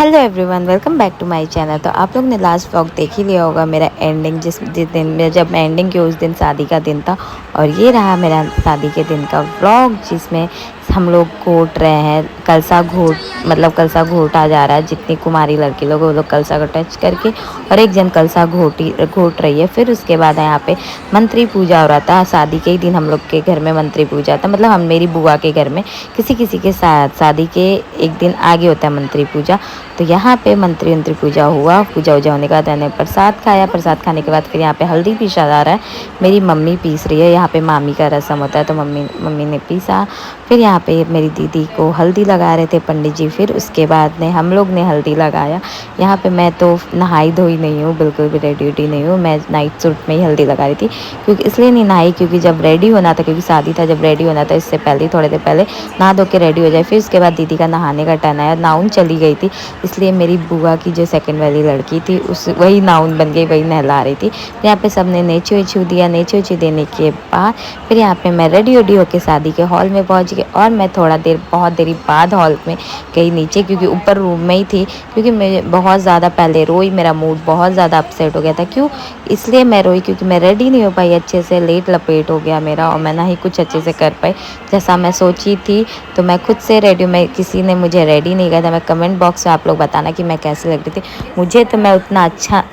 Hello everyone, welcome back to my channel. तो आप लोग ने लास्ट व्लॉग देख ही लिया होगा मेरा एंडिंग, जिस दिन में जब मैं एंडिंग की उस दिन शादी का दिन था। और ये रहा मेरा शादी के दिन का व्लॉग, जिसमें हम लोग घोट रहे हैं। कलसा घोट मतलब कलसा घोटा जा रहा है। जितनी कुमारी लड़की लोग वो लोग कलसा को टच करके और एक जन कलसा घोट रही है। फिर उसके बाद यहाँ पे मंत्री पूजा हो रहा था। शादी के ही दिन हम लोग के घर में मंत्री पूजा था, मतलब हम मेरी बुआ के घर में किसी किसी के साथ शादी के एक दिन आगे होता है मंत्री पूजा। तो यहाँ पे मंत्री पूजा हुआ। पूजा वूजा होने के बाद मैंने प्रसाद खाया। प्रसाद खाने के बाद फिर यहाँ पे हल्दी पीसा जा रहा है। मेरी मम्मी पीस रही है। यहाँ पे मामी का रस्म होता है तो मम्मी ने पीसा। फिर यहाँ पे मेरी दीदी को हल्दी लगा रहे थे पंडित जी। फिर उसके बाद ने हम लोग ने हल्दी लगाया। यहाँ पे मैं तो नहाई धोई नहीं हूँ, बिल्कुल भी रेडी नहीं हूँ। मैं नाइट सूट में ही हल्दी लगा रही थी, क्योंकि इसलिए नहीं नहाई क्योंकि जब रेडी होना था, क्योंकि शादी था, जब रेडी होना था इससे पहले थोड़े देर पहले नहा धो के रेडी हो जाए। फिर उसके बाद दीदी का नहाने का टर्न आया। नाउन चली गई थी, इसलिए मेरी बुआ की जो सेकंड वाली लड़की थी उस वही नाउन बन गई, वही नहला रही थी। यहाँ पे सबने नेचू वेचू दिया। नेचू वेचू देने के बाद फिर यहाँ पे मैं रेडी होके शादी के हॉल में पहुँच गई। और मैं बहुत देरी बाद हॉल में गई नीचे, क्योंकि ऊपर रूम में ही थी। क्योंकि मैं बहुत ज़्यादा पहले रोई, मेरा मूड बहुत ज़्यादा अपसेट हो गया था। क्यों इसलिए मैं रोई क्योंकि मैं रेडी नहीं हो पाई अच्छे से। लेट लपेट हो गया मेरा और मैं ना ही कुछ अच्छे से कर पाई जैसा मैं सोची थी। तो मैं खुद से रेडी हूँ, मैं किसी ने मुझे रेडी नहीं किया था। मैं कमेंट बॉक्स में आप लोग बताना कि मैं कैसी लग रही थी। मुझे तो मैं उतना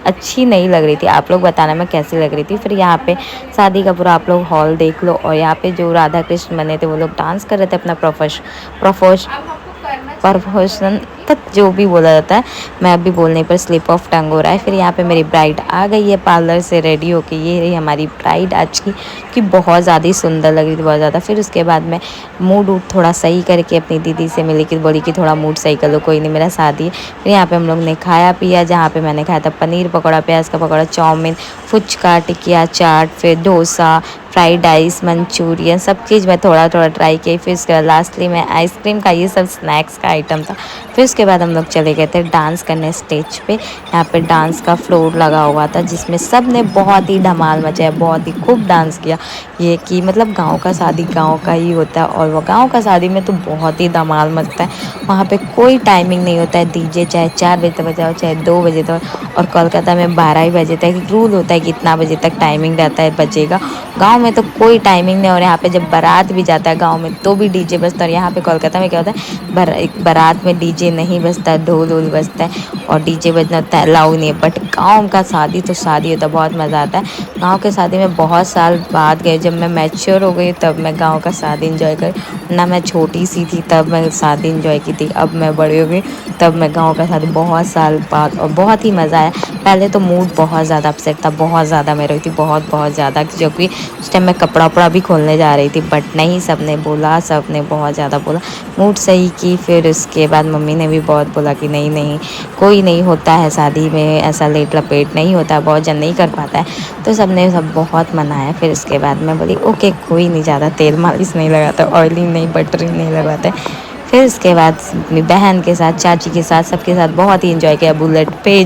अच्छी नहीं लग रही थी। आप लोग बताना मैं कैसी लग रही थी। फिर यहाँ पे शादी का पूरा आप लोग हॉल देख लो। और यहाँ पे जो राधा कृष्ण बने थे वो लोग डांस कर रहे थे अपना प्रोफेशन तक जो भी बोला जाता है, मैं अभी बोलने पर स्लिप ऑफ टंग हो रहा है। फिर यहाँ पे मेरी ब्राइड आ गई है पार्लर से रेडी होके। ये रही हमारी ब्राइड आज की, कि बहुत ज़्यादा ही सुंदर लग रही थी, बहुत ज़्यादा। फिर उसके बाद मैं मूड थोड़ा सही करके अपनी दीदी से मिली कि बोली कि थोड़ा मूड सही कर लो, कोई नहीं मेरा शादी है। फिर यहाँ पे हम लोग ने खाया पिया, जहाँ पे मैंने खाया था पनीर पकौड़ा, प्याज का पकौड़ा, चाउमीन, फुचका, टिकिया चाट, फिर डोसा, फ्राइड राइस, मंचूरियन, सब चीज़ मैं थोड़ा थोड़ा ट्राई की। फिर उसके बाद लास्टली मैं आइसक्रीम का, ये सब स्नैक्स का आइटम था। फिर उसके बाद हम लोग चले गए थे डांस करने स्टेज पे। यहाँ पे डांस का फ्लोर लगा हुआ था, जिसमें सब ने बहुत ही धमाल मचाया, बहुत ही खूब डांस किया। ये कि मतलब गांव का शादी गांव का ही होता है, और वो गांव का शादी में तो बहुत ही धमाल मचता है। वहाँ पे कोई टाइमिंग नहीं होता है। डीजे चाहे 4 बजे तक बजाओ, चाहे 2 बजे तक। और कोलकाता में 12 ही बजे तक रूल होता है कि इतना बजे तक टाइमिंग रहता है बजेगा। गांव में तो कोई टाइमिंग नहीं। और यहाँ पे जब बारात भी जाता है गांव में तो भी डीजे बजता है। और यहाँ पे कोलकाता में क्या होता है, बारात में डीजे नहीं बजता है, ढोल वोल बजता है और डीजे बजना होता है, अलाउ नहीं है। बट गाँव का शादी तो शादी होता है, बहुत मज़ा आता है। गाँव के शादी में बहुत साल बाद गए, जब मैं मैच्योर हो गई तब मैं गाँव का शादी इंजॉय करी। ना मैं छोटी सी थी तब मैं शादी इंजॉय की थी, अब मैं बड़ी हो गई तब मैं गाँव का शादी, बहुत साल बाद। और बहुत ही मज़ा आया। पहले तो मूड बहुत ज़्यादा अपसेट था, बहुत ज़्यादा मैं रोई थी, बहुत ज़्यादा, क्योंकि उस टाइम मैं कपड़ा वपड़ा भी खोलने जा रही थी। बट नहीं, सब ने बोला, सब ने बहुत ज़्यादा बोला, मूड सही की। फिर उसके बाद मम्मी ने भी बहुत बोला कि नहीं कोई नहीं होता है शादी में ऐसा लेट लपेट नहीं होता, बहुत जन नहीं कर पाता है। तो सब ने बहुत मनाया। फिर उसके बाद मैं बोली ओके कोई नहीं, ज़्यादा तेल मालिश नहीं लगाता, ऑयलिंग नहीं, बटरिंग नहीं लगाता। फिर उसके बाद अपनी बहन के साथ, चाची के साथ, सबके साथ बहुत ही इंजॉय किया। बुलेट पे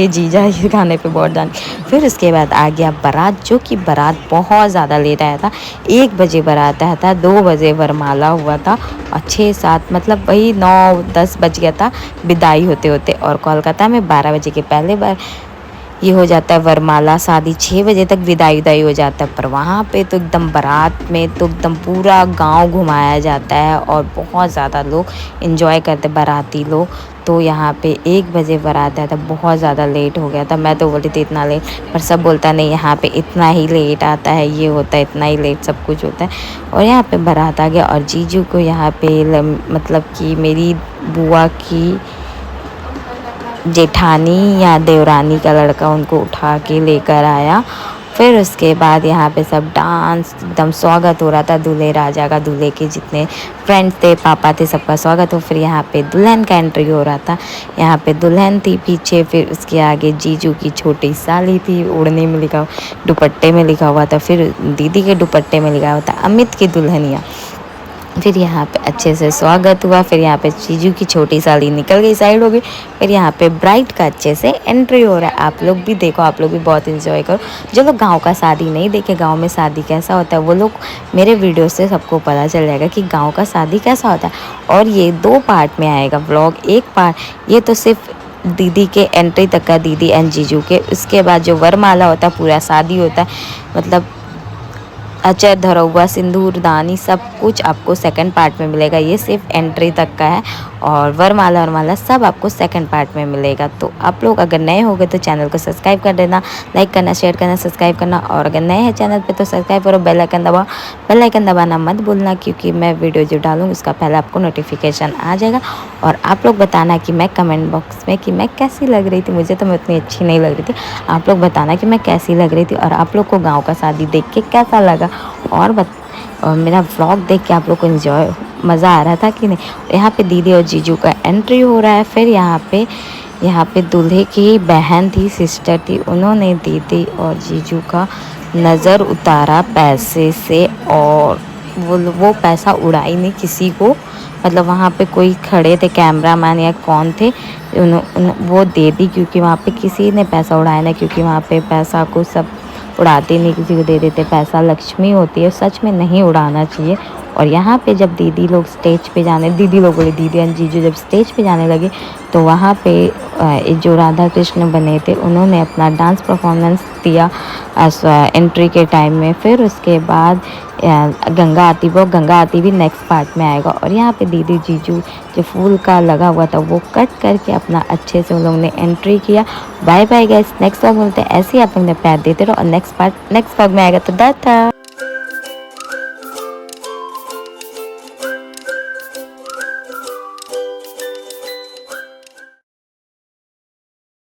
जीजा ये गाने पे बहुत डांस। फिर उसके बाद आ गया बारात, जो कि बारात बहुत ज़्यादा लेट आया था। 1 बजे बारात आया था, 2 बजे वरमाला हुआ था और 6-7 मतलब वही 9-10 बज गया था विदाई होते होते। और कोलकाता में 12 बजे के पहले बार ये हो जाता है वरमाला, शादी 6 बजे तक विदाई हो जाता है। पर वहाँ पे तो एकदम बारात में तो एकदम पूरा गांव घुमाया जाता है और बहुत ज़्यादा लोग एंजॉय करते, बाराती लोग। तो यहाँ पे 1 बजे बारात आया था, बहुत ज़्यादा लेट हो गया था। मैं तो बोली थी इतना लेट, पर सब बोलता नहीं यहाँ पे इतना ही लेट आता है, ये होता है इतना ही लेट सब कुछ होता है। और यहाँ पे बारात आ गया और जीजू को यहाँ पे मतलब कि मेरी बुआ की जेठानी या देवरानी का लड़का उनको उठा के लेकर आया। फिर उसके बाद यहाँ पे सब डांस, एकदम स्वागत हो रहा था दूल्हे राजा का, दूल्हे के जितने फ्रेंड्स थे, पापा थे, सबका स्वागत हो। फिर यहाँ पे दुल्हन का एंट्री हो रहा था। यहाँ पे दुल्हन थी पीछे, फिर उसके आगे जीजू की छोटी साली थी, ओढ़ने में लिखा, दुपट्टे में लिखा हुआ था। फिर दीदी के दुपट्टे में लिखा हुआ था अमित की दुल्हनिया। फिर यहाँ पे अच्छे से स्वागत हुआ। फिर यहाँ पे जीजू की छोटी साली निकल गई, साइड हो गई। फिर यहाँ पे ब्राइड का अच्छे से एंट्री हो रहा है। आप लोग भी देखो, आप लोग भी बहुत इंजॉय करो। जो लोग गांव का शादी नहीं देखे, गांव में शादी कैसा होता है, वो लोग मेरे वीडियो से सबको पता चल जाएगा कि गाँव का शादी कैसा होता है। और ये 2 पार्ट में आएगा व्लॉग। एक पार्ट ये तो सिर्फ दीदी के एंट्री तक का, दीदी एंड जीजू के। उसके बाद जो वरमाला होता है, पूरा शादी होता है, मतलब अचर धरा हुआ, सिंदूर दानी, सब कुछ आपको सेकंड पार्ट में मिलेगा। ये सिर्फ एंट्री तक का है। और वरमाला सब आपको सेकंड पार्ट में मिलेगा। तो आप लोग अगर नए हो गए तो चैनल को सब्सक्राइब कर देना, लाइक करना, शेयर करना, सब्सक्राइब करना। और अगर नए हैं चैनल पे तो सब्सक्राइब करो, बेल आइकन दबाना मत भूलना, क्योंकि मैं वीडियो जो डालूँ उसका पहले आपको नोटिफिकेशन आ जाएगा। और आप लोग बताना कि मैं कमेंट बॉक्स में कि मैं कैसी लग रही थी। मुझे तो मैं उतनी अच्छी नहीं लग रही थी, आप लोग बताना कि मैं कैसी लग रही थी। और आप लोग को गाँव का शादी देख के कैसा लगा, और मेरा व्लॉग देख के आप लोग को एंजॉय मज़ा आ रहा था कि नहीं। यहाँ पे दीदी और जीजू का एंट्री हो रहा है। फिर यहाँ पे दूल्हे की बहन थी, सिस्टर थी, उन्होंने दीदी और जीजू का नज़र उतारा पैसे से। और वो पैसा उड़ाई नहीं किसी को, मतलब वहाँ पे कोई खड़े थे कैमरामैन या कौन थे, वो दे दी, क्योंकि वहाँ पे किसी ने पैसा उड़ाया नहीं। क्योंकि वहाँ पे पैसा को सब उड़ाते नहीं, किसी को दे देते। पैसा लक्ष्मी होती है, सच में नहीं उड़ाना चाहिए। और यहाँ पे जब दीदी लोग स्टेज पे जाने, दीदी लोग बोले, दीदी एंड जीजू जब स्टेज पे जाने लगे, तो वहाँ पे जो राधा कृष्ण बने थे उन्होंने अपना डांस परफॉर्मेंस दिया एंट्री के टाइम में। फिर उसके बाद गंगा आरती भी नेक्स्ट पार्ट में आएगा। और यहाँ पे दीदी जीजू जो फूल का लगा हुआ था वो कट करके अपना अच्छे से उन लोगों ने एंट्री किया। Bye bye guys, next vlog मिलते हैं। ऐसे ही आप लोग प्यार देते रहो। और नेक्स्ट व्लॉग में आएगा तो दा था।